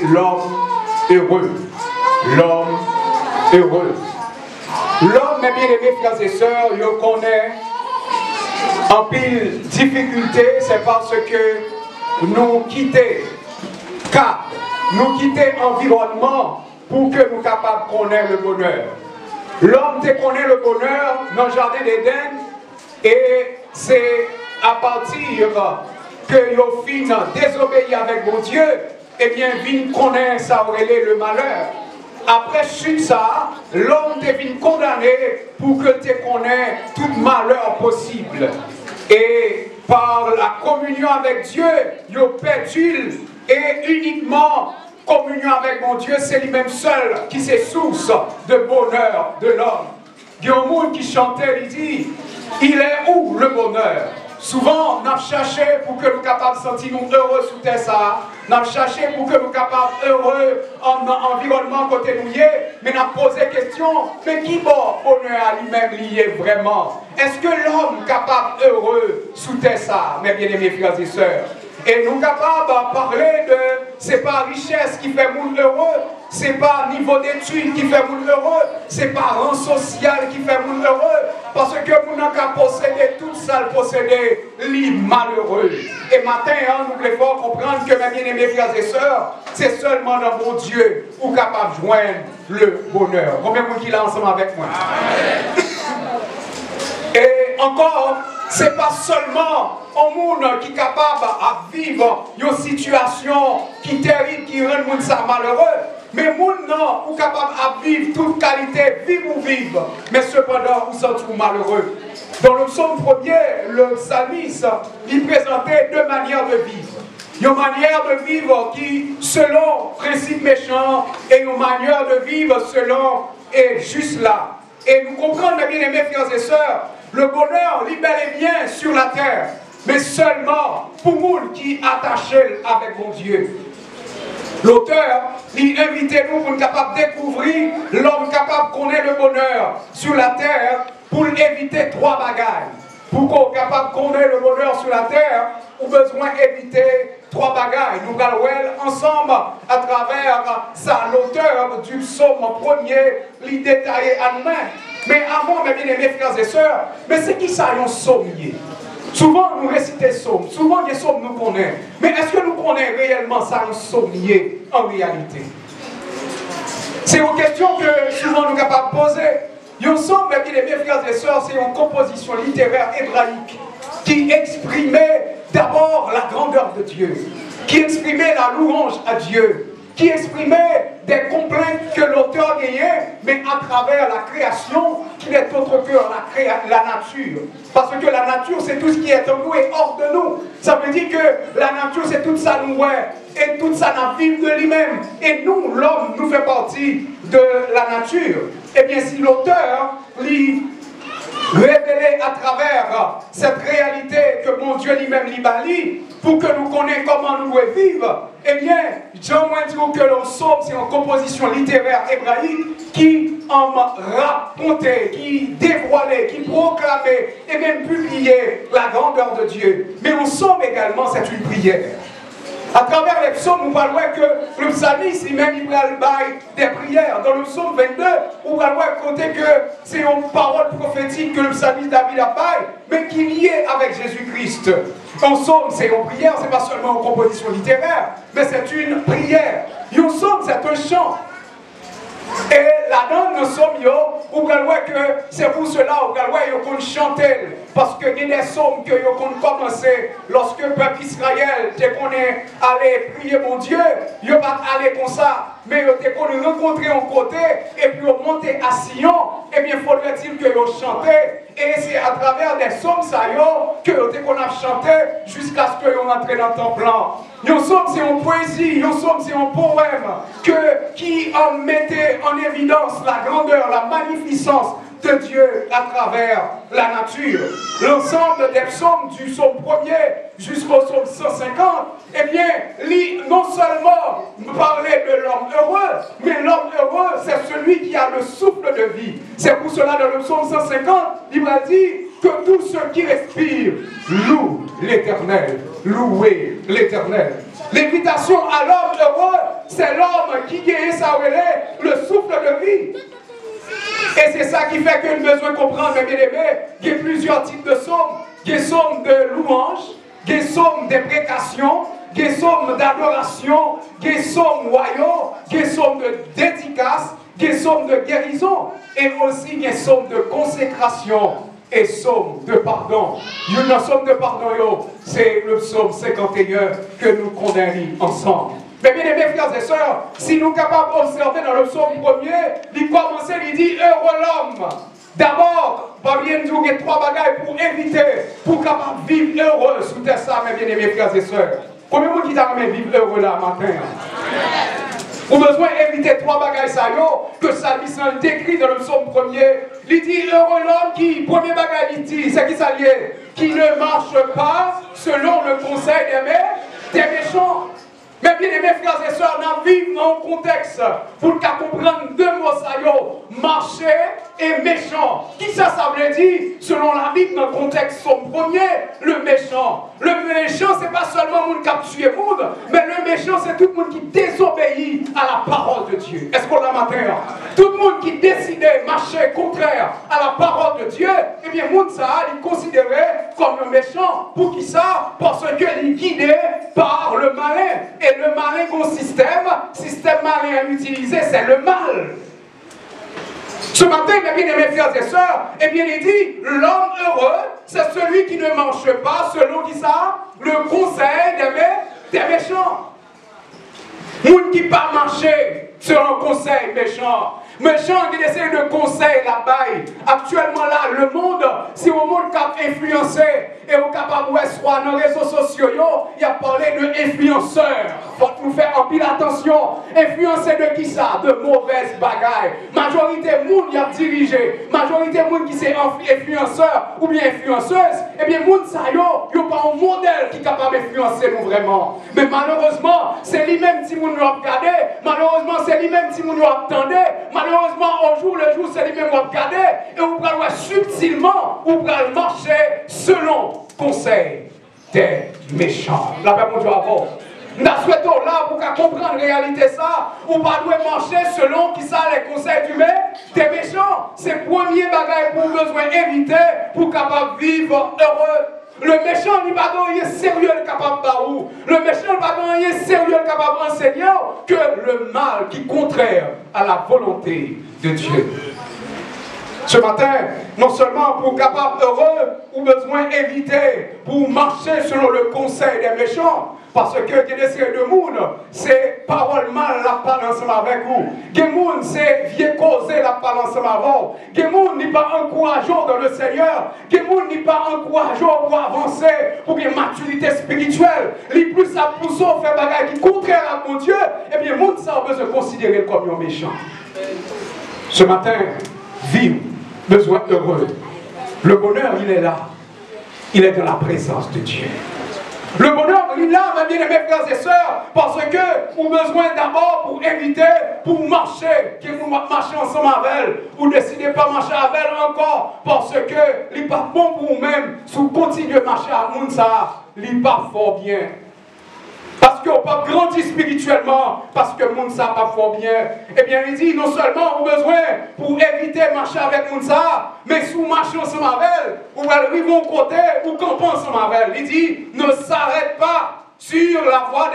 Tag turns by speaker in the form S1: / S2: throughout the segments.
S1: l'homme heureux. L'homme heureux. L'homme, mes bien-aimés frères et sœurs, je connais en pile difficulté, c'est parce que nous quittons cadre, nous quittons environnement pour que nous soyons capables de connaître le bonheur. L'homme te connaît le bonheur dans le jardin d'Éden et c'est à partir que vous finissez désobéir avec mon Dieu, eh bien, vous connaissez ça aurait le malheur. Après chute ça, l'homme devient condamné pour que tu connaisses tout malheur possible. Et par la communion avec Dieu, il perdu et uniquement communion avec mon Dieu, c'est lui-même seul qui est source de bonheur de l'homme. Il y a un monde qui chantait, il dit, il est où le bonheur? Souvent, on a cherché pour que nous soyons capables de sentir nous heureux sous terre ça. On a cherché pour que nous soyons capables heureux en environnement côté nous, mais on a posé la question, mais qui bon bonheur à lui-même lié vraiment? Est-ce que l'homme est capable heureux sous terre ça, mes bien-aimés frères et sœurs? Et nous sommes capables de parler de, c'est pas richesse qui fait monde heureux, c'est pas niveau d'études qui fait monde heureux, c'est pas rang social qui fait monde heureux, parce que nous n'avons qu'à posséder tout ça, posséder les malheureux. Et matin, nous devons comprendre que mes bien-aimés frères et sœurs, c'est seulement dans mon Dieu où capable de joindre le bonheur. Combien de monde qui est là ensemble avec moi? Amen. Et encore, ce n'est pas seulement un monde qui est capable de vivre une situation qui est terrible, qui rend le monde malheureux, mais le monde est capable de vivre toute qualité, vivre ou vivre, mais cependant, vous êtes malheureux. Dans le psaume 1er, le psalmiste, il présentait deux manières de vivre. Une manière de vivre qui, selon principe méchant, et une manière de vivre selon et juste là. Et nous comprenons, mes bien-aimés frères et sœurs, le bonheur libère les biens sur la terre, mais seulement pour nous qui est attaché avec mon Dieu. L'auteur, il invite nous pour être capable de découvrir l'homme capable de connaître le bonheur sur la terre pour éviter trois bagailles. Pour qu'on soit capable de connaître le bonheur sur la terre, on a besoin d'éviter trois bagailles. Nous allons ensemble à travers ça, l'auteur du psaume premier, les détailler à nous-mêmes. Mais avant, mes bien-aimés frères et sœurs, mais c'est qui ça, un psaumier? Souvent, nous récitons psaumes. Souvent, les psaumes nous connaissent. Mais est-ce que nous connaissons réellement ça, un psaumier, en réalité? C'est une question que souvent nous sommes capables de poser. Un psaume, mes bien-aimés frères et sœurs, c'est une composition littéraire hébraïque qui exprimait d'abord la grandeur de Dieu, qui exprimait la louange à Dieu, qui exprimait des complaintes que l'auteur gagnait, mais à travers la création, qui n'est autre que la nature. Parce que la nature, c'est tout ce qui est en nous et hors de nous. Ça veut dire que la nature, c'est tout ça nous et tout ça n'a vie de lui-même. Et nous, l'homme, nous fait partie de la nature. Eh bien, si l'auteur lui révélé à travers cette réalité que mon Dieu lui-même libère, pour que nous connaissions comment nous devons vivre, eh bien, j'aimerais dire que le psaume, c'est une composition littéraire hébraïque qui en racontait, qui dévoilait, qui proclamait et même publiait la grandeur de Dieu. Mais le psaume également, c'est une prière. À travers les psaumes, on va voir que le psalmiste, lui-même, il va bailler des prières. Dans le psaume 22, on va voir côté que c'est une parole prophétique que le psalmiste David a baillé, mais qui est liée avec Jésus-Christ. Un psaume, c'est une prière, c'est pas seulement une composition littéraire, mais c'est une prière. Un psaume, c'est un chant. Et là-dedans, nous sommes, on va voir que c'est pour cela, on va voir qu'on chante. Parce qu'il y a des psaumes que nous avons commencé lorsque le peuple Israël est allé prier mon Dieu, il va aller comme ça, mais il est rencontrer un côté et puis monter à Sion, et bien faudrait-il que nous chantions. Et c'est à travers des psaumes que nous avons chanté jusqu'à ce que nous entrions dans le temple. Un psaume, c'est une poésie, un psaume, c'est un poème qui mettait en évidence la grandeur, la magnificence de Dieu à travers la nature. L'ensemble des psaumes du psaume 1er jusqu'au psaume 150, eh bien, non seulement parler de l'homme heureux, mais l'homme heureux, c'est celui qui a le souffle de vie. C'est pour cela, dans le psaume 150, il m'a dit que tous ceux qui respirent louent l'Éternel, louez l'Éternel. L'invitation à l'homme heureux, c'est l'homme qui gagne sa relais, le souffle de vie. Et c'est ça qui fait que nous besoin de comprendre, mes bien-aimés, il y a plusieurs types de psaumes. Il y a des psaumes de louange, il y a des psaumes de précation, il y a des psaumes d'adoration, il y a des psaumes royaux, il y a des psaumes de dédicace, il y a des psaumes de guérison, et aussi il y a des psaumes de consécration et psaume de pardon. Une psaume de pardon, c'est le psaume 51 que nous condamnons ensemble. Mais bien aimés frères et sœurs, si nous sommes capables d'observer dans le psaume premier, il commence, il dit heureux l'homme. D'abord, pas bien nous il y a trois bagailles pour éviter, pour capable vivre heureux sous terre ça, mes bien aimés frères et sœurs. Combien de monde qui t'a vivre heureux là matin? Vous avez besoin d'éviter trois bagailles ça que le psalmiste décrit dans le psaume premier. Il dit heureux l'homme qui, premier bagage, il dit, c'est qui ça lié? Qui ne marche pas selon le conseil des méchants. Mais bien aimés frères et sœurs, nous vivons dans un contexte pour comprendre deux mots ça marcher et méchant. Qui ça veut dire? Selon la Bible, dans le contexte son premier, le méchant. Le méchant, c'est pas seulement le monde qui a tué le monde, mais le méchant, c'est tout le monde qui désobéit à la parole de Dieu. Est-ce qu'on l'a matin? Tout le monde qui décidait de marcher contraire à la parole de Dieu, eh bien, le monde ça, il est considéré comme le méchant. Pour qui ça? Parce qu'il est guidé par le malin. Et le malin au système malin à utiliser, c'est le mal. Ce matin, mes bien-aimés frères et sœurs, eh bien, il dit, l'homme heureux, c'est celui qui ne marche pas selon qui ça? Le conseil des méchants. Moun qui pas marcher selon le conseil méchant. Méchant qui essaie de conseil là-bas. Actuellement là, le monde, si au monde qui influencé et au capable soit dans les réseaux sociaux, il y a parlé de influenceurs. Faut nous faire en pile attention. Influencer de qui ça? De mauvaises bagailles. Majorité monde y a dirigé. Majorité monde qui c'est influenceur ou bien influenceuse. Eh bien monde ça yo pas un modèle qui est capable d'influencer nous vraiment. Mais malheureusement, c'est lui-même si vous nous regardez. Malheureusement, c'est lui-même si vous nous attendez. Malheureusement, au jour le jour, c'est lui-même qui regarder et vous pouvez subtilement, vous pouvez marcher selon conseil des méchants. La paix, mon Dieu, avant. Nous souhaitons là pour comprendre la réalité ça, on ne doit pas marcher selon qui ça les conseils des méchants. C'est le premier bagage pour besoin éviter pour capable vivre heureux. Le méchant n'est pas gagné sérieux capable d'arou. Le méchant n'est pas gagné sérieux capable d'enseigner que le mal qui est contraire à la volonté de Dieu. Ce matin, non seulement pour capable heureux, ou besoin éviter pour marcher selon le conseil des méchants, parce que il y a des séries de monde, c'est parole mal la parole ensemble avec vous. Des monde c'est vieux causer la parole ensemble avec vous. Des monde n'est pas encourageant dans le Seigneur. Des monde n'est pas encourageant pour avancer, pour une maturité spirituelle. Les plus ça pousse faire bagaille qui contraire à mon Dieu, et bien monde ça a besoin de considérer comme un méchant. Ce matin, vivre, besoin heureux. Le bonheur, il est là. Il est dans la présence de Dieu. Le bonheur, il est là, mes bien-aimés frères et sœurs, parce que vous avez besoin d'abord pour éviter, pour marcher, que vous marchez ensemble avec elle, ou décidez pas de marcher avec elle encore, parce que il n'est pas bon pour vous-même, si vous continuez de marcher à Mounsa, il n'est pas fort bien. Parce qu'on peut grandir spirituellement, parce que Mounsa n'a pas fort bien. Eh bien, il dit, non seulement vous avez besoin pour éviter de marcher avec Mounsa, mais si vous marchez ensemble avec elle, vous allez au côté, vous campez ensemble avec elle. Il dit, ne s'arrête pas sur la voie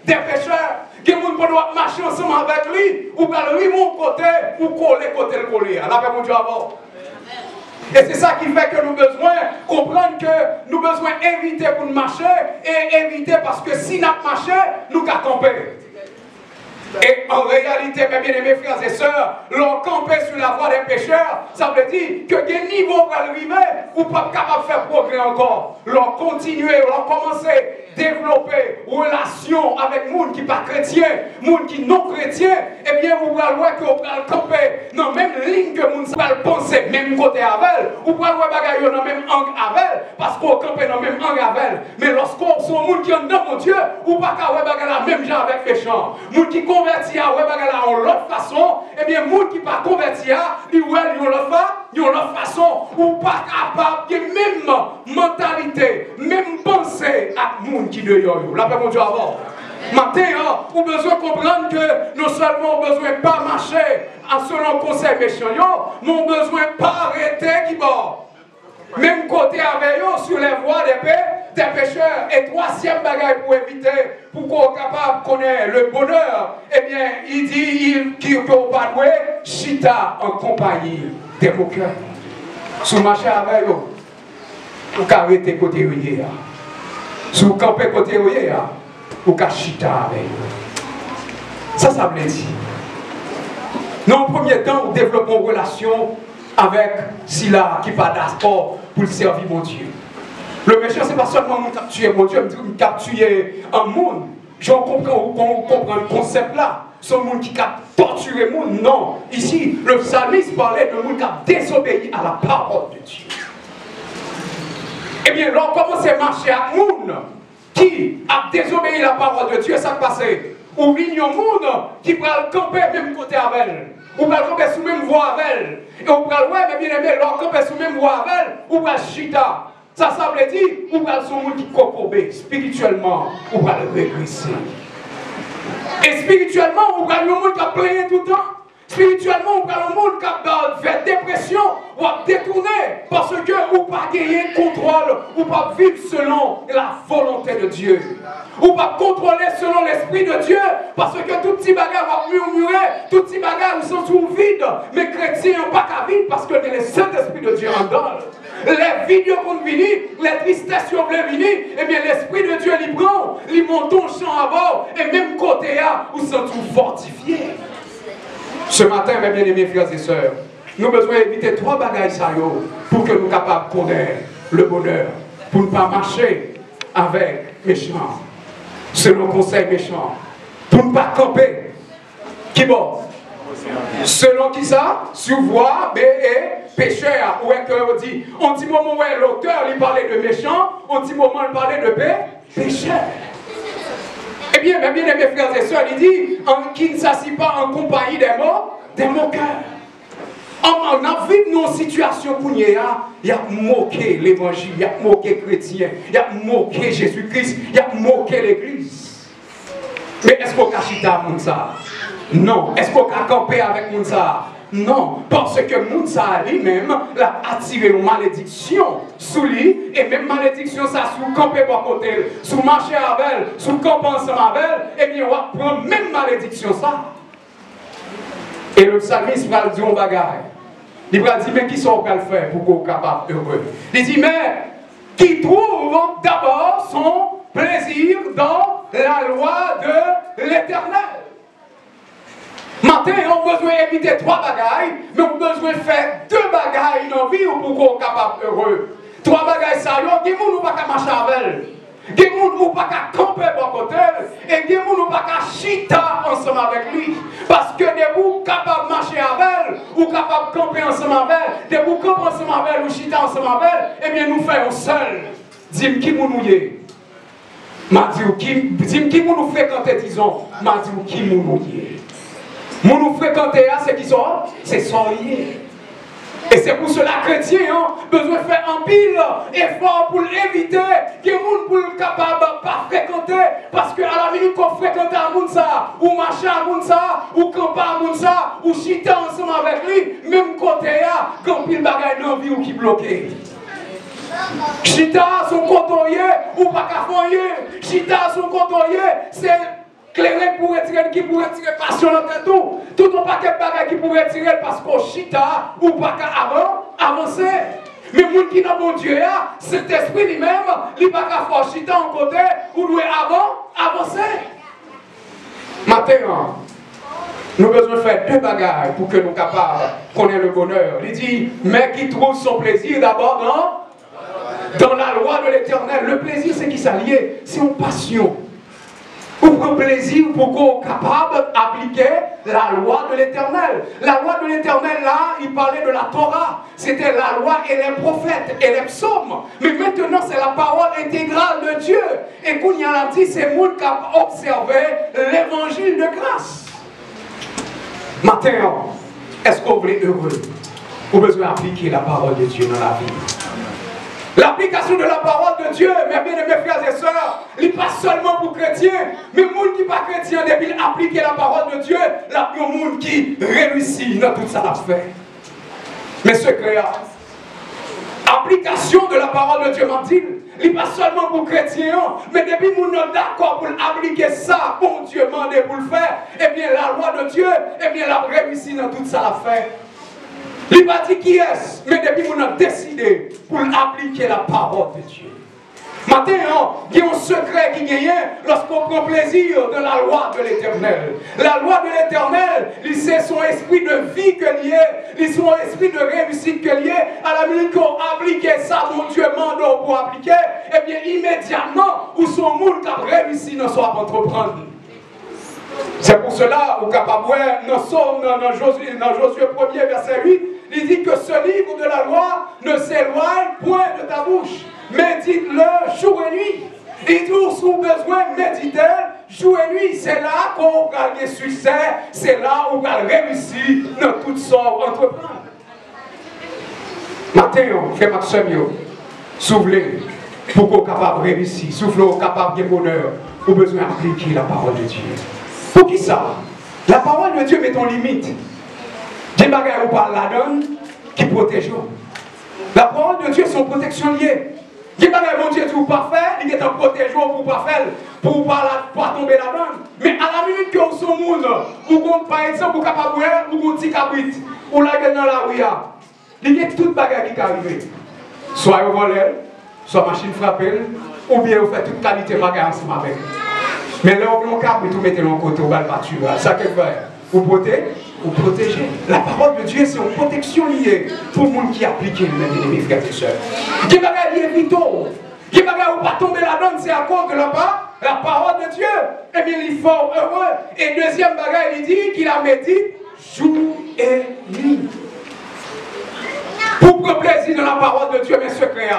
S1: des pécheurs. Que vous ne doit marcher ensemble avec lui, vous allez au côté, vous coller côté le coller. Alors, mon Dieu, avant. Et c'est ça qui fait que nous avons besoin de comprendre que nous avons besoin d'éviter pour nous marcher et éviter parce que si nous marchons, nous allons camper. Et en réalité, mes bien-aimés frères et sœurs, l'on camper sur la voie des pécheurs, ça veut dire que des niveaux pour arriver, ou pas capable de faire progrès encore. L'on continuer, l'on commencer à développer relation avec les gens qui ne sont pas chrétiens, les gens qui sont non chrétiens, eh bien, vous allez voir que vous allez camper dans la même ligne que les gens qui penser même côté avec, vous allez voir que dans la même angle avec, parce qu'on campe dans la même angle avec. Mais lorsqu'on sont des gens qui sont dans mon Dieu, vous ne pouvez pas voir la même gens avec les méchants. Les gens qui convertis à en l'autre façon, eh bien, les gens qui ne sont pas convertis à, ils ont l'autre façon, ou pas capable de même mentalité, même pensée, à monde qui dehors. La paix, mon Dieu, avant. Maintenant, on a besoin de comprendre que non seulement on a besoin de ne pas marcher en selon conseil méchant, mais on a besoin de ne pas arrêter qui bord. Même côté avec eux sur les voies des pécheurs. Et troisième bagage pour éviter, pour qu'on soit capable de connaître le bonheur, eh bien, il dit qu'il ne peut pas jouer chita en compagnie des moqueurs. Si vous marchez avec eux, vous pouvez arrêter côté où. Si vous campez côté où, vous pouvez chita avec eux. Ça veut dire. Dans le premier temps, nous développons une relation avec Sila qui pas d'accord pour servir mon Dieu. Le méchant, ce n'est pas seulement nous capturer mon Dieu, nous capturer un monde. Je comprends le concept là. Ce monde qui a torturé le monde, non. Ici, le psalmiste parlait de monde qui a désobéi à la parole de Dieu. Eh bien, là, on commence à marcher avec le monde qui a désobéi à la parole de Dieu, ça passe. Ou il y a un monde qui va le camper même côté avec elle. Ou va le camper sous même voie avec elle. Et on va le ouais, mais bien aimé, là, camper sous même voie avec elle, ou va chita. Ça veut dire, ou va le monde qui cocobe spirituellement, ou va le régresser. Et spirituellement, on va le monde qui a plaigné tout le temps. Spirituellement, on va le monde qui a fait dépression, ou a détourné, parce que ou pas gagner contrôle, ou pas vivre selon la volonté de Dieu. Ou pas contrôler selon l'esprit de Dieu, parce que tout petit bagage va murmurer, tout petit bagage nous sont sous vide, mais chrétiens n'ont pas qu'à vivre parce que le Saint-Esprit de Dieu en donne. Les vidéos qu'on vient, les tristesses qu'on vient venir, eh bien l'Esprit de Dieu lui prend, lui monte un champ à bord, et même côté là, nous sommes tous fortifiés. Ce matin, mes bien-aimés frères et sœurs, nous avons besoin d'éviter trois bagages pour que nous soyons capables de connaître le bonheur, pour ne pas marcher avec méchants, selon le conseil méchant, pour ne pas camper. Qui bon? Selon qui ça? Sur voie, et pécheur. Où est-ce qu'on dit? On dit moment où l'auteur il parlait de méchant, on dit moment il parlait de pécheur. Eh bien, mes bien-aimés frères et sœurs, il dit qu'il ne s'assied pas en compagnie des moqueurs. On a vécu nos situations où il y a moqué l'évangile, il y a moqué chrétien, il y a moqué Jésus-Christ, il y a moqué l'église. Mais est-ce qu'on a chita Mounsa? Non. Est-ce qu'on a campé avec Mounsa? Non. Parce que Mounsa lui-même l'a attiré une malédiction sous lui, et même malédiction ça sous campé par côté, sous marcher avec elle, sous camper ensemble avec elle, et bien on va prendre même malédiction ça. Et le psalmiste va dire un bagage. Il va dire, mais qui sont le faire pour qu'on soit capable heureux? Il dit, mais qui trouve d'abord son plaisir dans la loi de l'Éternel. Maintenant, on a besoin d'éviter trois bagailles, mais on a besoin de faire deux bagailles dans la vie pour qu'on soit capable heureux. Trois bagailles, ça y est, il y a des gens qui ne peuvent pas marcher avec elle. Il y a des gens qui ne peuvent pas camper par côté, et il y a des gens qui ne peuvent pas chita ensemble avec lui. Parce que des gens capables de marcher avec elle, ou capables de camper ensemble avec elle, des gens qui campent ensemble avec elle, ou chita ensemble avec elle, eh bien nous faisons seul. Dis-moi qui nous est. Dis-moi qui nous fréquente, disons. Dis-moi qui nous est. Nous fréquentons, c'est qui sont? C'est sorciers. Et c'est pour cela que les chrétiens ont besoin de faire un pile effort pour éviter que les gens soient capables de pas fréquenter. Parce qu'à la minute qu'on fréquente à Mounsa, ou marcher à Mounsa, ou camper à Mounsa, ou chiter ensemble avec lui, même côté là, quand pile bagaille dans la vie ou qui bloqué. Chita son cotoyer ou pas qu'à foyer. Chita son cotoyer, c'est clairé pour retirer qui pour retirer passion dans tout. Tout un paquet de bagages qui pour retirer parce qu'on chita ou pas qu'à avancer. Mais les gens qui n'ont bon Dieu, cet esprit lui-même, il pas qu'à faire chita en côté ou doit avancer. Maintenant, nous avons besoin de faire deux bagages pour que nous soyons capables de connaître le bonheur. Il dit, mais qui trouve son plaisir d'abord dans la loi de l'Éternel. Le plaisir, c'est qui s'allie, c'est une passion. Pour un plaisir, pour qu'on soit capable d'appliquer la loi de l'Éternel. La loi de l'Éternel, là, il parlait de la Torah. C'était la loi et les prophètes et les psaumes. Mais maintenant, c'est la parole intégrale de Dieu. Et qu'on y a dit, c'est moi qui a observé l'évangile de grâce. Maintenant, est-ce qu'on voulait heureux? Vous avez besoin d'appliquer la parole de Dieu dans la vie. L'application de la parole de Dieu, mes bien-aimés frères et sœurs, n'est pas seulement pour chrétiens, mais pour les qui ne sont pas chrétiens, depuis appliquer la parole de Dieu, là, il y a des gens qui réussissent dans tout ça à faire. Mais ce créa, application de la parole de Dieu, m'a dit, n'est pas seulement pour chrétiens, mais depuis que nous sommes d'accord pour appliquer ça, bon Dieu m'a demandé pour le faire, eh bien la loi de Dieu, eh bien la réussite dans tout ça à faire. Il va dire qui est-ce, mais depuis qu'on a décidé pour appliquer la parole de Dieu. Maintenant, il y a un secret qui gagne lorsqu'on prend plaisir de la loi de l'Éternel. La loi de l'Éternel, c'est son esprit de vie que lié, c'est son esprit de réussite que lié. À la minute qu'on applique ça, mon Dieu mande pour appliquer, eh bien immédiatement, où son monde qui a réussi ne soit pas entreprendre. C'est pour cela, au capable, dans Josué 1er, verset 8, il dit que ce livre de la loi ne s'éloigne point de ta bouche. Médite-le jour et nuit. Et tout sous besoin, méditer jour et nuit. C'est là qu'on va gagner succès, c'est là où on va réussir dans toutes sortes d'entreprises. Maintenant, frère Maxime, soufflez pour qu'on soit capable de réussir, soufflez pour qu'on soit capable de bonheur, au besoin d'appliquer la parole de Dieu. Pour qui ça? La parole de Dieu met en limite. Des bagages où parle la donne qui protège. La parole de Dieu, c'est une protection liée. Des bagages mon Dieu pour pas faire, il est en protégeant pour pas faire, pour pas tomber la donne. Mais à la minute que vous sommes monde, ou par exemple, vous capable ou vous petit cabrit, ou la gueule dans la rue, il y a tout bagages qui arrivent. Soit vous volez, soit machine frappée, ou bien vous faites toute qualité de bagages ensemble avec. Mais là, on cap, vous mettez dans le côté, vous allez battre. Ça que fait. Vous protégez. La parole de Dieu, c'est une protection liée pour le monde qui applique les mes frères et sœurs. Qui va gagner vite, qui va pas tomber la donne, c'est à cause de la parole de Dieu. Eh bien, il faut heureux. Et deuxième bagage, il dit qu'il a médité jour et nuit. Pour prendre plaisir dans la parole de Dieu, mes secrets.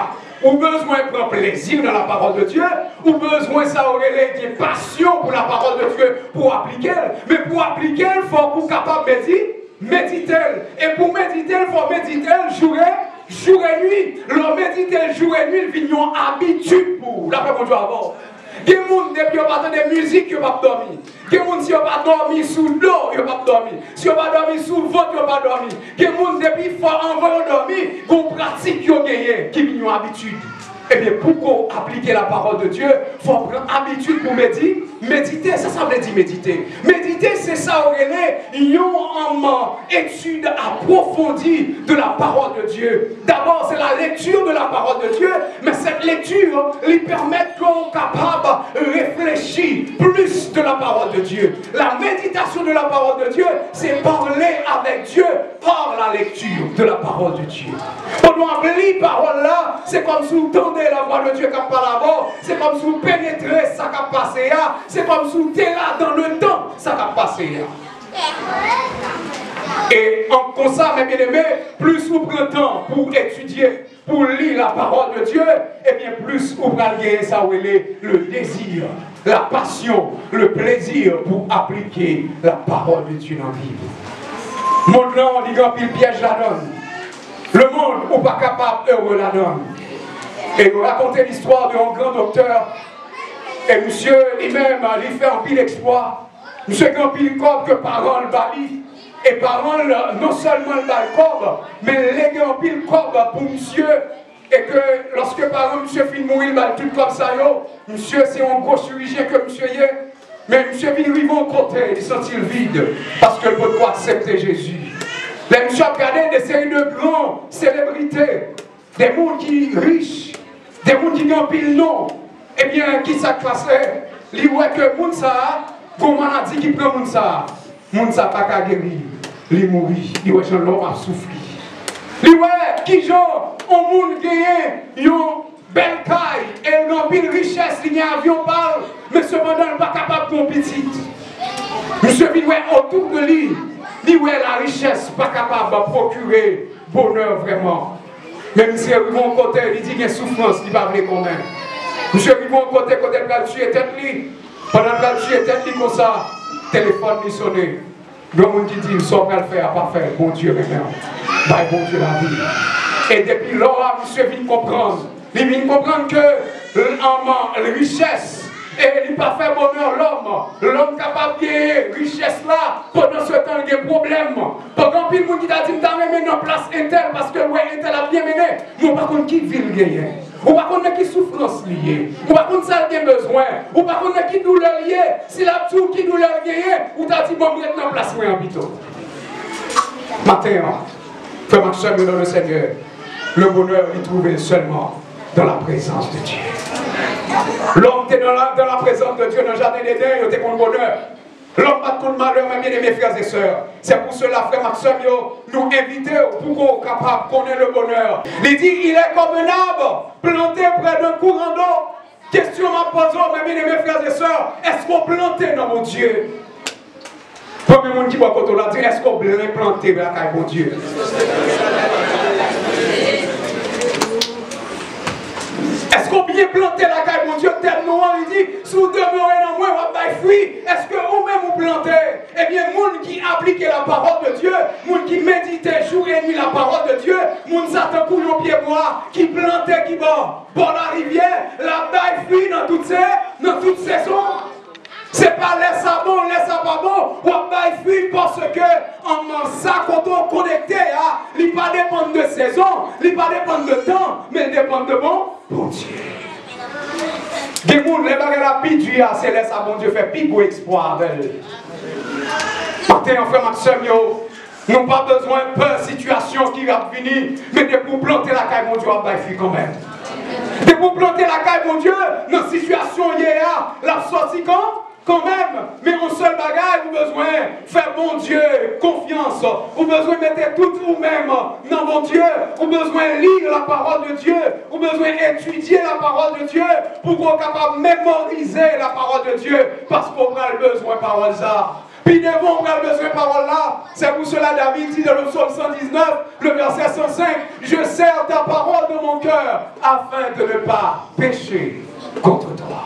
S1: Ou besoin de prendre plaisir dans la parole de Dieu, ou besoin ça aurait des passion pour la parole de Dieu pour appliquer. Mais pour appliquer, il faut qu'on soit capable de méditer. Et pour méditer, il faut méditer jour et nuit. Le méditer jour et nuit, il vient une habitude pour. La paix, mon Dieu, avant. Il y a des gens qui n'ont pas de musique, qui n'ont pas dormi. Il y a des gens qui n'ont pas dormi sous l'eau, qui n'ont pas dormi. Si on pas dormi sous le vent, qui n'ont pas dormi. Il y a des gens qui depuis fois envoyer dormi, qui ont pratique, qui ont gagné, qui ont habitude. Eh bien, pour appliquer la parole de Dieu, il faut prendre habitude pour méditer. Méditer, ça veut dire méditer. Méditer, c'est ça, une étude approfondie de la parole de Dieu. D'abord, c'est la lecture de la parole de Dieu, mais cette lecture lui permet qu'on soit capable de réfléchir plus de la parole de Dieu. La méditation de la parole de Dieu, c'est parler avec Dieu par la lecture de la parole de Dieu. Pendant qu'on lit la parole là, c'est comme si vous tendez la voix de Dieu qui parle avant, c'est comme si vous pénétrez ça qui a passé là, c'est comme si vous étiez là dans le temps, ça qui a passé là. Et comme ça, mes bien-aimés, plus vous prenez temps pour étudier, pour lire la parole de Dieu, et bien plus vous allez ça le désir, la passion, le plaisir pour appliquer la parole de Dieu dans la Bible. Mon nom, il y a un piège là-dedans. Le monde n'est pas capable heureux là-dedans. Et nous racontons l'histoire d'un grand docteur. Et monsieur lui-même, il fait un pile exploit. Monsieur qui a un pile corps que parole bali. Et parole, non seulement le corps, mais il a un pile corps pour monsieur. Et que lorsque par exemple monsieur finit de mourir, il va tout comme ça. Monsieur, c'est un gros chirurgien que monsieur y est. Mais monsieur vient arriver au côté, il sent-il vide. Parce que le peut pas accepter Jésus. Les monsieur a regardé des séries de grandes célébrités. Des gens qui sont riches. Des gens qui ont pile nom. Eh bien, qui s'est passé? Il voit que les gens, comme on a dit, qui prend les gens, les gens pas qu'à guérir. Ils mourent. Ils voient que l'homme a souffert. Ils voient qui ont un monde gagné, ils ont belle caille, et ils ont pile richesse, ils ont un avion parle, mais cependant, ils ne sont pas capables de compétir. Monsieur vient autour de lui, il voit la richesse, pas capable de procurer bonheur vraiment. Mais monsieur arrive au côté, il dit qu'il y a souffrance, il ne va pas connaître. Monsieur arrive au côté, quand il va tuer tête, pendant qu'il va tuer tête, comme ça, téléphone lui sonne. Il y a des gens qui disent, ça va le faire, pas faire, bon Dieu, maintenant. Bon Dieu, la vie. Et depuis là, monsieur vient comprendre Il vient comprendre que la richesse, et il n'a pas fait bonheur l'homme. L'homme capable de gagner richesse là, pendant ce temps, il y a des problèmes. Pendant que le monde qui t'a dit, t'as mené en place Intel, parce que ouais, Intel a bien mené. Mais on ne sait pas qui ville gagner. On ne sait pas qui souffrance liée. On ne sait pas ça a besoin. On ne sait pas qui douleur liée. Si la tour qui douleur gagner, ou t'as dit, bon, on est en place, moi, en bito. Matin, frère Maxime, dans le Seigneur, le bonheur est trouvé seulement dans la présence de Dieu. L'homme était dans la présence de Dieu, dans le jardin d'Éden, il était contre le bonheur. L'homme bat contre le malheur, mes bien-aimés frères et sœurs. C'est pour cela, frère Maxime, nous invitons pour qu'on soit capable de connaître le bonheur. Il dit, il est comme un arbre planté près d'un courant d'eau. Question m'a posée, mes bien-aimés frères et sœurs, est-ce qu'on planté dans mon Dieu? Premier monde qui va côté là, dit, est-ce qu'on bien planté dans la mon Dieu? Est-ce qu'on bien planté la caille, mon Dieu, tellement il dit, si vous demeurez dans moi, vous avez fruit. Est-ce que vous-même vous plantez? Eh bien, monde qui applique la parole de Dieu, monde qui médite jour et nuit la parole de Dieu, monde s'attend pour un pied bois, qui plantait, qui va pour la rivière, la baille fruit dans toute saison. C'est pas laisse ça bon, laisse ça pas bon, ou baille fruit parce que en ça, quand on est connecté, il ne pas dépendre de saison, il ne pas dépendre de temps, mais il dépend de bon Dieu. Des gens, les bagages la pituit, c'est laisse ça bon Dieu fait pire exploit avec eux. Martin, frère Maxime, nous n'avons pas besoin de peur, situation qui va venir, mais de pour planter la caille, mon Dieu, on va fruit quand même. De pour planter la caille, mon Dieu, dans la situation hier, la sortie quand même, mais un seul bagage, vous avez besoin de faire bon Dieu confiance. Vous avez besoin de mettre tout vous-même dans mon Dieu. Vous avez besoin de lire la parole de Dieu. Vous avez besoin d'étudier la parole de Dieu pour qu'on soit capable de mémoriser la parole de Dieu parce qu'on a besoin de parole ça. Puis devant, on a besoin de parole là. C'est pour cela David dit dans le psaume 119, le verset 105, je sers ta parole dans mon cœur afin de ne pas pécher contre toi.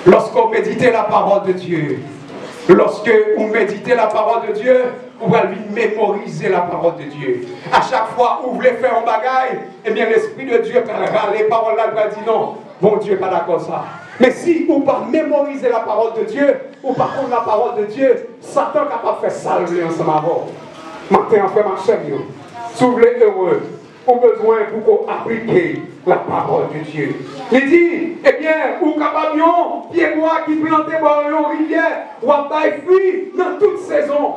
S1: Lorsqu'on médite la parole de Dieu, lorsque vous méditez la parole de Dieu, vous allez mémoriser la parole de Dieu. À chaque fois où vous voulez faire un bagaille, eh bien l'Esprit de Dieu, quand les paroles là, va dire non, bon Dieu n'est pas d'accord ça. Mais si vous ne pas mémoriser la parole de Dieu, ou par contre la parole de Dieu, Satan est capable de faire salver ensemble avant. Matin, frère Marcel, si vous voulez heureux, au besoin pour qu'on applique la parole de Dieu. Il dit, eh bien, ou capable pied bois qui planté dans une rivière, ou à bail fruit dans toute saison.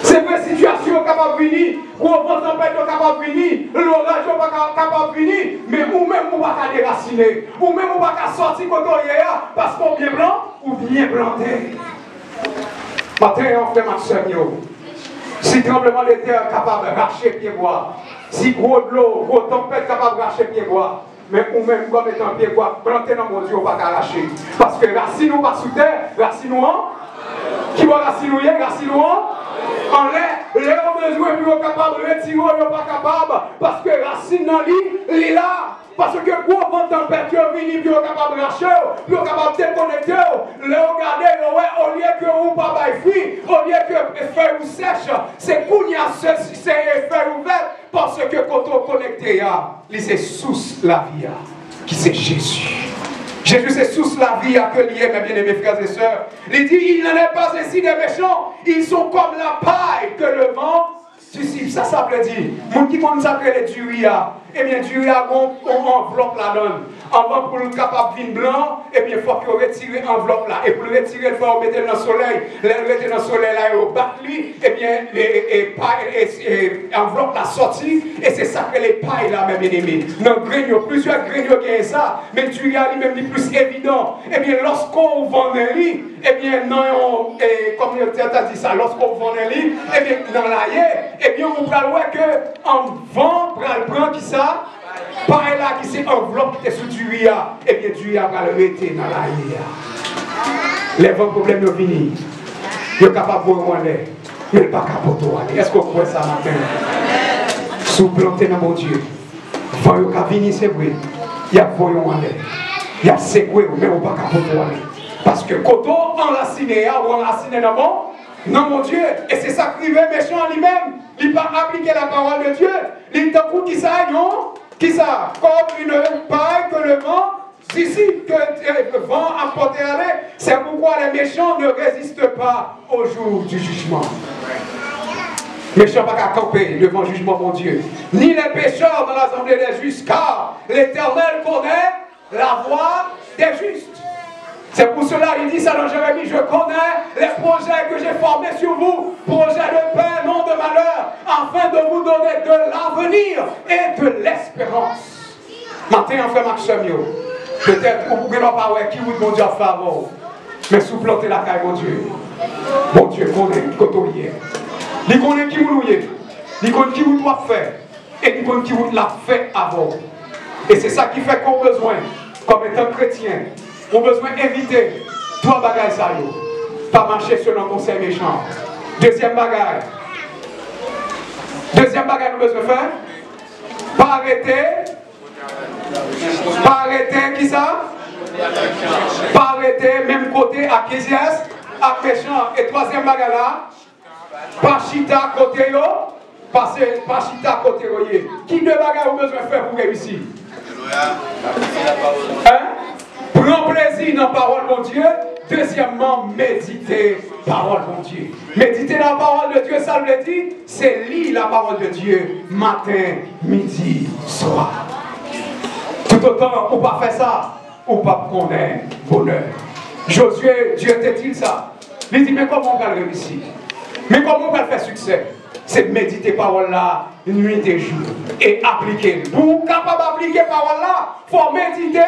S1: C'est une situation capable de venir, ou on va tempête capable de venir, l'orage pas capable de venir, mais ou même on va déraciner, ou même on va sortir quand on est là, parce qu'on bien blanc ou bien planté. Matin, on fait ma seigneur. Si tremblement de terre capable de racher pied bois, si gros de l'eau, gros tempête capable de racher pied bois, mais ou même comme étant pied bois, planter dans mon Dieu, on va pas arracher. Parce que racine nous pas sous terre, racine nous en. Qui va racine nous racine nous en l'air, les besoin pour capable de retirer, on n'est pas capable. Parce que racine dans l'île, il est là. Parce que gros vent tempête vient, puis on est capable de racher, puis on est capable de déconnecter. Le regarder, au lieu que vous pas bail fruit, au lieu que les feuilles vous sèchent, c'est qu'on y a c'est feuilles ouvertes. Parce que quand on est connecté, c'est source la vie, qui c'est Jésus. Jésus, c'est source la vie que lié, mes bien-aimés frères et sœurs. Il dit, il n'en est pas ainsi des méchants. Ils sont comme la paille que le vent suscite. Ça veut dire, les gens qui vont s'appeler les duria, eh bien, duria, on enveloppe la donne. Avant pour le capable de vin blanc, eh bien, il faut qu'on retire l'enveloppe là. Et pour le retirer, il faut mettre dans le soleil. Le mettre dans le soleil là, et au bat lui, eh bien, l'enveloppe la sortie. Et c'est ça que les pailles là, mes bien-aimés. Dans le grignon, plusieurs grignons qui ont ça. Mais tu as lui-même le plus évident. Eh bien, lorsqu'on vend un lit, eh bien, non, comme tu as dit ça, lorsqu'on vend un lit, eh bien, dans l'aïe, eh bien, on va voir que en vend, prend qui ça? Pareil là, qui c'est enveloppe qui était sous du ria, et bien du ria va le rester dans la ria. Les vrais problèmes sont finis. Ils sont capables de voir mais ils ne sont pas capables de voir. Est-ce qu'on croit ça matin? Sous planté dans mon Dieu. Quand ils sont venus, c'est vrai. Il y a voyons en l'air. Il y a secoué, mais ils ne sont pas capables de voir. Parce que quand on enraciné ou enraciné dans mon Dieu, et c'est ça qui est méchant en lui-même. Il ne peut pas appliquer la parole de Dieu. Il est un coup qui ça, non? qui ça? Comme une paille que le vent ici, que le vent a porté aller. C'est pourquoi les méchants ne résistent pas au jour du jugement. Méchants pas qu'à camper devant le jugement, mon Dieu. Ni les pécheurs dans l'assemblée des justes, car l'Éternel connaît la voie des justes. C'est pour cela qu'il dit ça dans Jérémie, je connais les projets que j'ai formés sur vous, projets de paix, non de malheur, afin de vous donner de l'avenir et de l'espérance. Matin, en fait, Maxime, peut-être vous pouvez pas voir qui vous mon Dieu a fait avant, mais sous-plantez la caille, mon Dieu. Mon Dieu, connaît côtoyer. Il connaît qui vous louez, il connaît qui vous doit faire, et il connaît qui vous l'a fait avant. Et c'est ça qui fait qu'on a besoin, comme étant chrétien, on a besoin d'éviter trois bagages ça, pas marcher selon le conseil méchant. Deuxième bagage, nous avons besoin de faire, pas arrêter, qui ça? Pas arrêter, même côté à Kézias, à méchant. Et troisième bagage là, pas chita côté yo, pas chita côté yo. Qui deux bagages vous besoin de faire pour réussir? Hein? Prends plaisir dans la parole de Dieu. Deuxièmement, méditer parole de Dieu. Méditer la parole de Dieu, ça veut dire, c'est lire la parole de Dieu matin, midi, soir. Tout autant, on ne peut pas faire ça, on ne peut pas connaître bonheur. Josué, Dieu te dit ça. Il dit, mais comment on va réussir? Mais comment on va faire succès? C'est méditer parole là, nuit et jour, et appliquer. Pour capable d'appliquer parole là, il faut méditer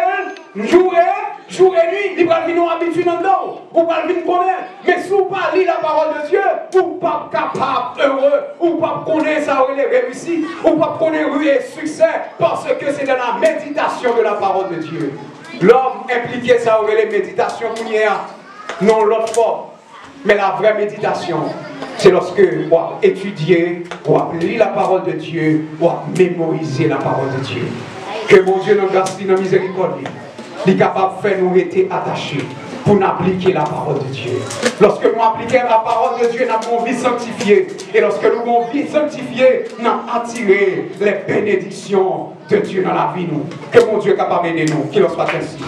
S1: jour et nuit. Il va venir nous habituer dans le dos. On va venir connaître. Mais si vous ne pas lire la parole de Dieu, vous ne pas capable, heureux, ou pas connaître ça, vous réussi, ou pas connaître succès, parce que c'est dans la méditation de la parole de Dieu. L'homme impliqué ça, les méditations, non l'autre forme. Mais la vraie méditation, c'est lorsque on va étudier, on va lire la parole de Dieu, on va mémoriser la parole de Dieu. Que mon Dieu nous grâce, nous miséricorde, il est capable de faire nous rester attachés pour nous appliquer la parole de Dieu. Lorsque nous appliquons la parole de Dieu, nous avons une vie sanctifiée. Et lorsque nous avons une vie sanctifiée, nous avons attiré les bénédictions de Dieu dans la vie. Que mon Dieu est capable d'aider nous. Qu'il en soit ainsi.